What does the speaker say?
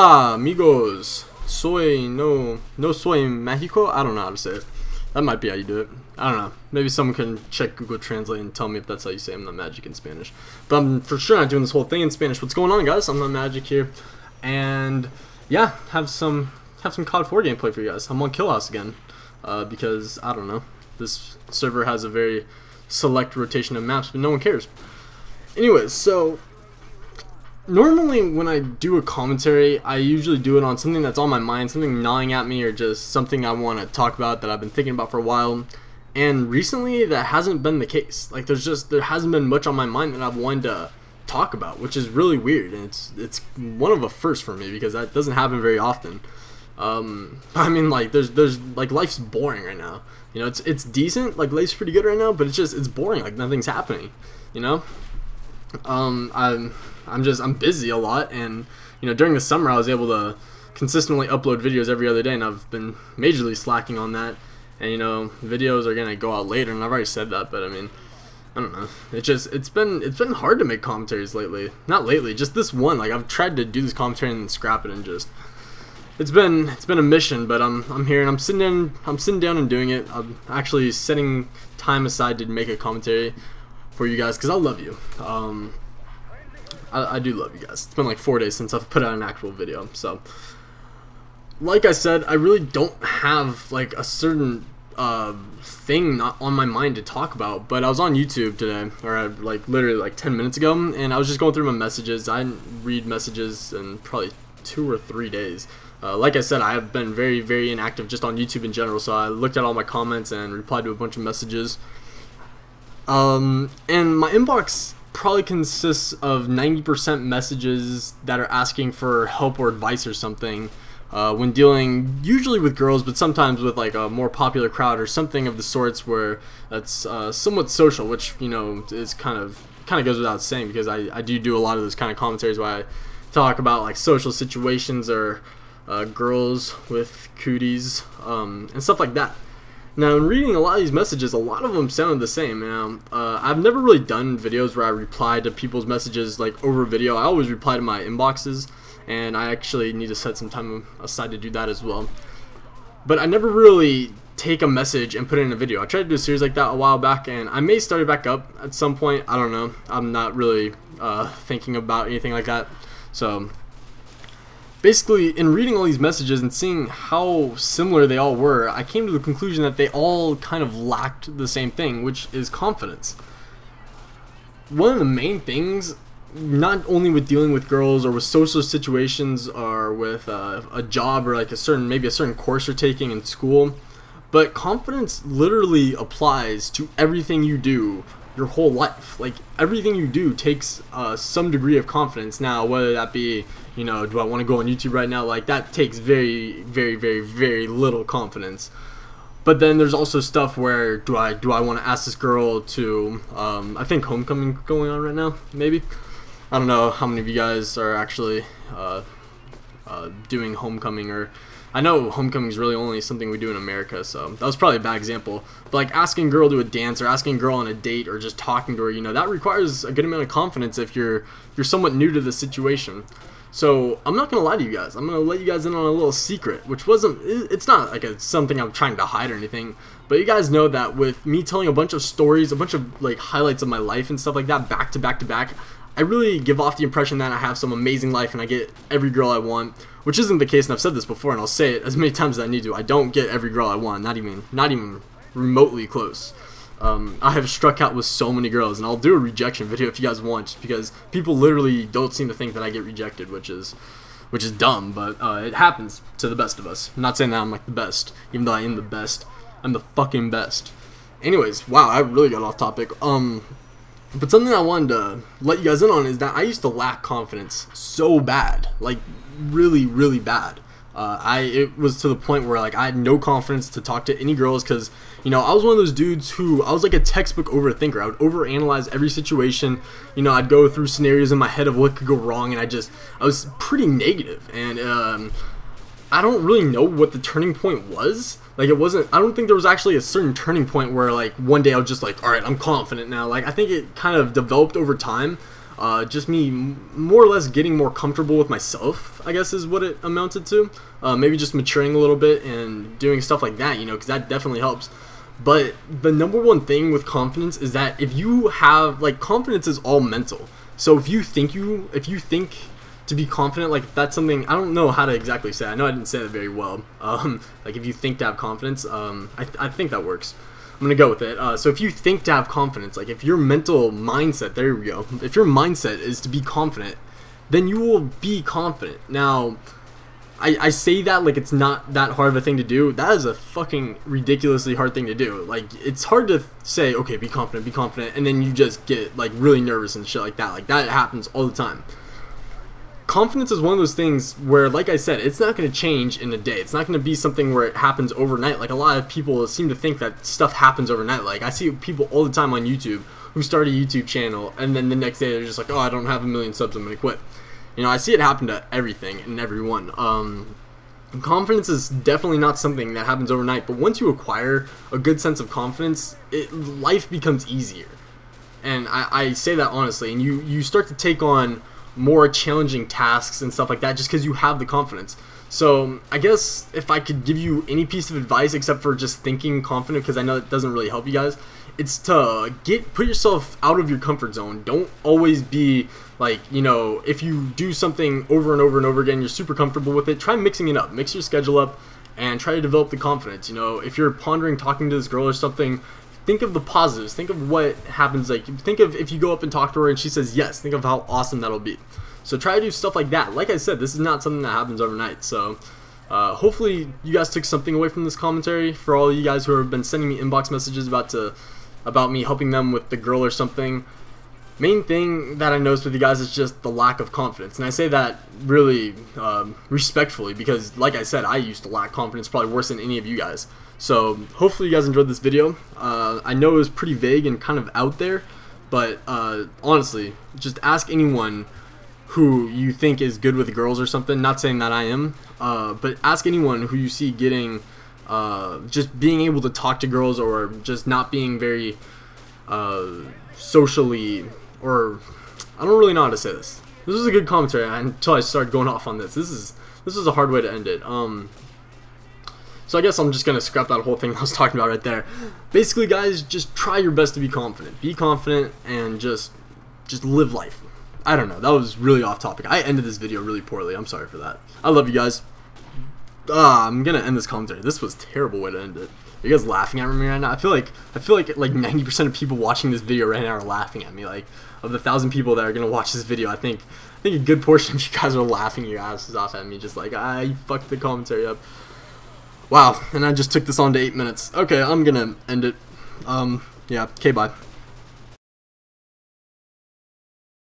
Hola, amigos. No soy Mexico. I don't know how to say it. That might be how you do it. I don't know. Maybe someone can check Google Translate and tell me if that's how you say ImNotMagic in Spanish. But I'm for sure not doing this whole thing in Spanish. What's going on, guys? ImNotMagic here, and yeah, have some COD 4 gameplay for you guys. I'm on Kill House again because I don't know. This server has a very select rotation of maps, but no one cares. Anyways, so normally when I do a commentary, I usually do it on something that's on my mind, something gnawing at me, or just something I want to talk about that I've been thinking about for a while. And recently that hasn't been the case. Like there hasn't been much on my mind that I've wanted to talk about, which is really weird, and it's one of a first for me because that doesn't happen very often. I mean, like there's like life's boring right now. You know, it's decent, like life's pretty good right now, but it's boring, like nothing's happening, you know? I'm busy a lot, and you know, during the summer I was able to consistently upload videos every other day, and I've been majorly slacking on that. And you know, videos are gonna go out later, and I've already said that, but I mean, I don't know. It's been hard to make commentaries lately. Not lately, just this one. Like I've tried to do this commentary and then scrap it, and just it's been a mission. But I'm here and I'm sitting down and doing it. I'm actually setting time aside to make a commentary for you guys because I love you. I do love you guys. It's been like 4 days since I've put out an actual video, so like I said, I really don't have like a certain thing not on my mind to talk about. But I was on YouTube today, or like literally like 10 minutes ago, and I was just going through my messages. I didn't read messages in probably 2 or 3 days. Like I said, I have been very inactive just on YouTube in general, so I looked at all my comments and replied to a bunch of messages. And my inbox probably consists of 90% messages that are asking for help or advice or something when dealing usually with girls, but sometimes with like a more popular crowd or something of the sorts where that's somewhat social, which, you know, is kind of goes without saying because I do a lot of those kind of commentaries where I talk about like social situations or girls with cooties and stuff like that. Now, in reading a lot of these messages, a lot of them sounded the same. Now, I've never really done videos where I reply to people's messages like over video. I always reply to my inboxes, and I actually need to set some time aside to do that as well. But I never really take a message and put it in a video. I tried to do a series like that a while back, and I may start it back up at some point. I don't know. I'm not really thinking about anything like that. So basically, in reading all these messages and seeing how similar they all were, I came to the conclusion that they all kind of lacked the same thing, which is confidence. One of the main things, not only with dealing with girls or with social situations or with a job or like maybe a certain course you're taking in school, but confidence literally applies to everything you do your whole life. Like everything you do takes some degree of confidence. Now, whether that be, you know, do I want to go on YouTube right now? Like that takes very little confidence. But then there's also stuff where do I want to ask this girl to I think homecoming going on right now, maybe. I don't know how many of you guys are actually doing homecoming, or I know homecoming is really only something we do in America, so that was probably a bad example. But like asking a girl to a dance or asking a girl on a date or just talking to her, you know, that requires a good amount of confidence if you're somewhat new to the situation. So I'm not gonna lie to you guys. I'm gonna let you guys in on a little secret, which it's not like something I'm trying to hide or anything, but you guys know that with me telling a bunch of stories, a bunch of like highlights of my life and stuff like that back to back, I really give off the impression that I have some amazing life and I get every girl I want, which isn't the case, and I've said this before and I'll say it as many times as I need to. I don't get every girl I want, not even remotely close. I have struck out with so many girls, and I'll do a rejection video if you guys want, just because people literally don't seem to think that I get rejected, which is dumb, but it happens to the best of us. I'm not saying that I'm like the best, even though I am the best. I'm the fucking best. Anyways, wow, I really got off topic. But something I wanted to let you guys in on is that I used to lack confidence so bad, like really bad. It was to the point where like I had no confidence to talk to any girls because, you know, I was one of those dudes who I was like a textbook overthinker. I would overanalyze every situation. You know, I'd go through scenarios in my head of what could go wrong, and I was pretty negative. And I don't really know what the turning point was. Like I don't think there was actually a certain turning point where like one day I was just like, all right, I'm confident now. Like I think it kind of developed over time. just me more or less getting more comfortable with myself, I guess is what it amounted to. Maybe just maturing a little bit and doing stuff like that, you know, because that definitely helps. But the number one thing with confidence is that if you have, like, confidence is all mental. So if you think to be confident, like, that's something, I don't know how to exactly say it. I know I didn't say that very well. Like, if you think to have confidence, I think that works. I'm gonna go with it. So if you think to have confidence, like, if your mental mindset, there we go, if your mindset is to be confident, then you will be confident. Now, I say that like it's not that hard of a thing to do. That is a fucking ridiculously hard thing to do. Like, it's hard to say, okay, be confident, and then you just get, like, really nervous and shit like that. Like, that happens all the time. Confidence is one of those things where, like I said, it's not going to change in a day. It's not going to be something where it happens overnight. Like, a lot of people seem to think that stuff happens overnight. Like, I see people all the time on YouTube who start a YouTube channel, and then the next day they're just like, oh, I don't have 1 million subs, I'm going to quit. You know, I see it happen to everything and everyone. Confidence is definitely not something that happens overnight, but once you acquire a good sense of confidence, life becomes easier. And I say that honestly, and you start to take on more challenging tasks and stuff like that just because you have the confidence. So I guess if I could give you any piece of advice except for just thinking confident, because I know it doesn't really help you guys, it's to put yourself out of your comfort zone. Don't always be like, you know, if you do something over and over and over again, you're super comfortable with it, try mixing it up, mix your schedule up, and try to develop the confidence. You know, if you're pondering talking to this girl or something, think of the positives. Think of what happens. Like, think of if you go up and talk to her and she says yes. Think of how awesome that'll be. So try to do stuff like that. Like I said, this is not something that happens overnight. So hopefully you guys took something away from this commentary. For all of you guys who have been sending me inbox messages about me helping them with the girl or something, main thing that I noticed with you guys is just the lack of confidence. And I say that really respectfully because, like I said, I used to lack confidence probably worse than any of you guys. So hopefully you guys enjoyed this video. I know it was pretty vague and kind of out there, but honestly, just ask anyone who you think is good with girls or something. Not saying that I am, but ask anyone who you see getting just being able to talk to girls or just not being very socially, or I don't really know how to say this. This was a good commentary until I started going off on this. This is a hard way to end it. So I guess I'm just gonna scrap that whole thing I was talking about right there. Basically, guys, just try your best to be confident. Be confident and just live life. I don't know. That was really off topic. I ended this video really poorly. I'm sorry for that. I love you guys. I'm gonna end this commentary. This was a terrible way to end it. Are you guys laughing at me right now? I feel like 90% of people watching this video right now are laughing at me. Like, of the 1,000 people that are gonna watch this video, I think a good portion of you guys are laughing your asses off at me, just like, you fucked the commentary up. Wow, and I just took this on to 8 minutes. Okay, I'm gonna end it. Yeah, okay, bye.